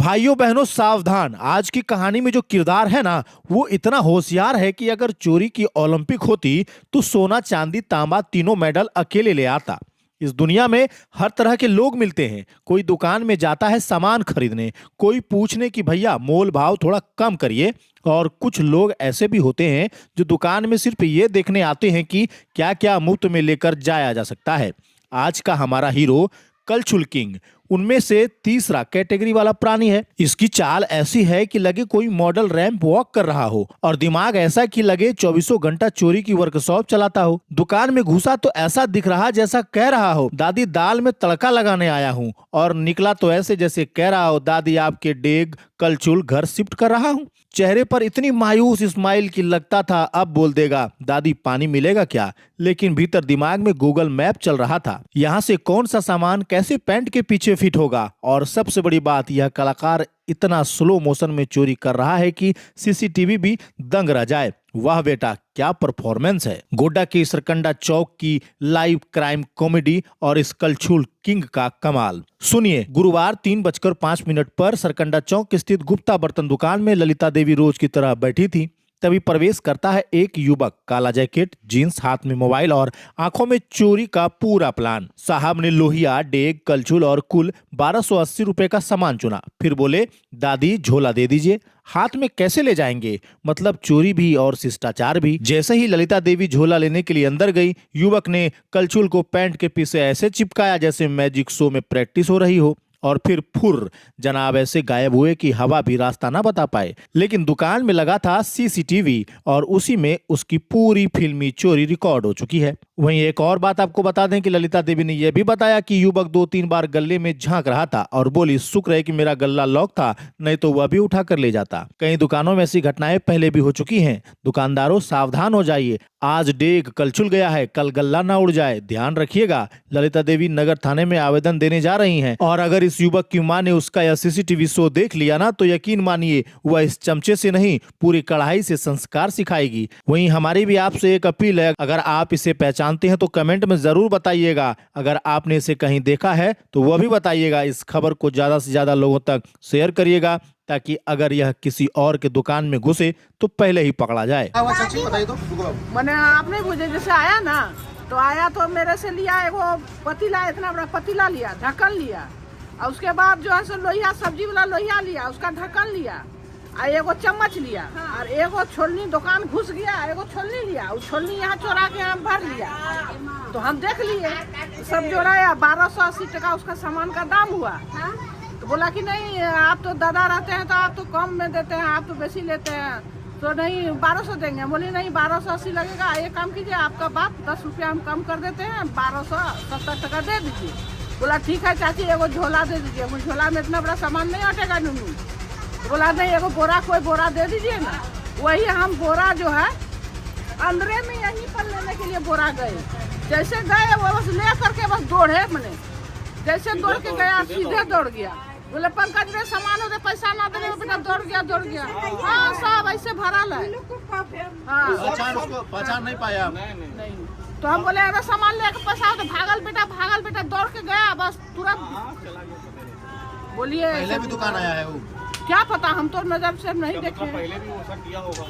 भाइयों बहनों सावधान। आज की कहानी में जो किरदार है ना, वो इतना होशियार है कि अगर चोरी की ओलंपिक होती तो सोना चांदी तांबा तीनों मेडल अकेले ले आता। इस दुनिया में हर तरह के लोग मिलते हैं। कोई दुकान में जाता है सामान खरीदने, कोई पूछने कि भैया मोल भाव थोड़ा कम करिए, और कुछ लोग ऐसे भी होते हैं जो दुकान में सिर्फ ये देखने आते हैं कि क्या क्या मुफ्त में लेकर जाया जा सकता है। आज का हमारा हीरो कलछुल किंग उनमें से तीसरा कैटेगरी वाला प्राणी है। इसकी चाल ऐसी है कि लगे कोई मॉडल रैंप वॉक कर रहा हो, और दिमाग ऐसा कि लगे 24 घंटा चोरी की वर्कशॉप चलाता हो। दुकान में घुसा तो ऐसा दिख रहा जैसा कह रहा हो दादी दाल में तड़का लगाने आया हूँ, और निकला तो ऐसे जैसे कह रहा हो दादी आपके डेग कलछुल घर शिफ्ट कर रहा हूँ। चेहरे पर इतनी मायूस स्माइल की लगता था अब बोल देगा दादी पानी मिलेगा क्या, लेकिन भीतर दिमाग में गूगल मैप चल रहा था। यहाँ से कौन सा सामान कैसे पैंट के पीछे फिट होगा, और सबसे बड़ी बात यह कलाकार इतना स्लो मोशन में चोरी कर रहा है कि सीसीटीवी भी दंग रह जाए। वाह बेटा क्या परफॉर्मेंस है। गोड्डा के सरकंडा चौक की लाइव क्राइम कॉमेडी और इस कलछुल किंग का कमाल सुनिए। गुरुवार 3:05 पर सरकंडा चौक स्थित गुप्ता बर्तन दुकान में ललिता देवी रोज की तरह बैठी थी। तभी प्रवेश करता है एक युवक, काला जैकेट, जींस, हाथ में मोबाइल और आंखों में चोरी का पूरा प्लान। साहब ने लोहिया, डेग, कलछुल और कुल 1280 रुपए का सामान चुना। फिर बोले दादी झोला दे दीजिए। हाथ में कैसे ले जाएंगे, मतलब चोरी भी और शिष्टाचार भी। जैसे ही ललिता देवी झोला लेने के लिए अंदर गई, युवक ने कलछुल को पैंट के पीछे ऐसे चिपकाया जैसे मैजिक शो में प्रैक्टिस हो रही हो, और फिर फुर जनाब ऐसे गायब हुए कि हवा भी रास्ता ना बता पाए। लेकिन दुकान में लगा था सीसीटीवी, और उसी में उसकी पूरी फिल्मी चोरी रिकॉर्ड हो चुकी है। वहीं एक और बात आपको बता दें कि ललिता देवी ने यह भी बताया कि युवक 2-3 बार गले में झांक रहा था, और बोली शुक्र है कि मेरा गल्ला लॉक था, नहीं तो वह भी उठा कर ले जाता। कई दुकानों में ऐसी घटनाएं पहले भी हो चुकी हैं। दुकानदारों सावधान हो जाइए, आज डेग कलछुल गया है, कल गल्ला ना उड़ जाए, ध्यान रखिएगा। ललिता देवी नगर थाने में आवेदन देने जा रही हैं, और अगर इस युवक की मां ने उसका यह सीसीटीवी शो देख लिया ना, तो यकीन मानिए वह इस चमचे से नहीं पूरी कढ़ाई से संस्कार सिखाएगी। वहीं हमारी भी आपसे एक अपील है, अगर आप इसे पहचानते हैं तो कमेंट में जरूर बताइएगा। अगर आपने इसे कहीं देखा है तो वह भी बताइएगा। इस खबर को ज्यादा से ज्यादा लोगों तक शेयर करिएगा, ताकि अगर यह किसी और के दुकान में घुसे तो पहले ही पकड़ा जाए। मैंने आपने मुझे जैसे आया ना, तो आया तो मेरे से लिया एगो पतीला, इतना बड़ा पतीला लिया, ढक्कन लिया, और उसके बाद जो है सो लोहिया, सब्जी वाला लोहिया लिया, उसका ढक्कन लिया, और एगो चम्मच लिया, और एगो छोलनी, दुकान घुस गया, एगो छोलनी लिया, उस छोलनी यहाँ चोरा के हम भर लिया। तो हम देख लिए सब जोड़ाया, 1280 टका उसका सामान का दाम हुआ। तो बोला कि नहीं आप तो दादा रहते हैं तो आप तो कम में देते हैं, आप तो बेसी लेते हैं, तो नहीं 1200 देंगे। बोली नहीं 1280 लगेगा, एक काम कीजिए आपका बात 10 रुपया हम कम कर देते हैं, 1270 टका दे दीजिए। बोला ठीक है चाची एगो झोला दे दीजिए, मुझे झोला में इतना बड़ा सामान नहीं हटेगा नूनू। बोला नहीं एगो बोरा, कोई बोरा दे दीजिए ना। वही हम बोरा जो है अंदरे में यहीं पर लेने के लिए बोरा गए। जैसे गए वो बस ले करके बस दौड़े, मैंने जैसे दौड़ के गया सीधे दौड़ गया। बोले पंकज रे सामान हो, पैसा ना देने बेटा, दौड़ गया। हाँ सब ऐसे भरा है। हाँ पहचान नहीं पाया नहीं। तो हम बोले अरे सामान लेके पैसा हो, तो भागल बेटा दौड़ के गया बस तुरंत। बोलिए पहले भी दुकान आया है वो, क्या पता, हम तो नजर से नहीं देखे। पहले भी वो सब किया होगा,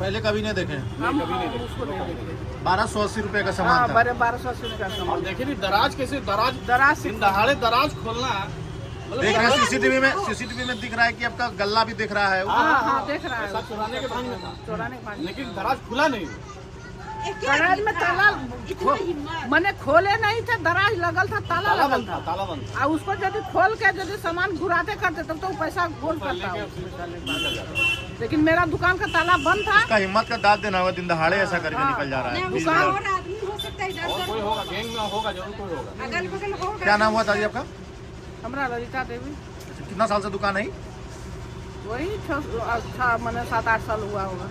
पहले कभी नहीं देखे। हम उसको नहीं देखे। 1280 रुपए का सामान था। 1280 का सामान। और देखिए दराज कैसे, दराज से दहाड़े दराज खोलना देख रहे हैं सीसीटीवी में दिख रहा है कि आपका गल्ला भी दिख रहा है। हाँ देख रहा है, सब चुराने के भान में था, चोराने के बाद। लेकिन दराज खुला नहीं। दराज में ताला मैंने खोले नहीं थे, दराज लगल था, ताला लगल था, ताला बंद। और उसको यदि खोल के यदि सामान घुराते करते तब तो पैसा गोल करता। लेकिन मेरा दुकान का ताला बंद था। उसका हिम्मत का दाद देना होगा, दिन दहाड़े ऐसा करके निकल जा रहा है। और कोई होगा, गैंग में होगा, जरूर कोई होगा। क्या नाम हुआ दादी आपका? हमारा ललिता देवी। कितना साल से दुकान है? वही 6 मैंने 7-8 साल हुआ होगा।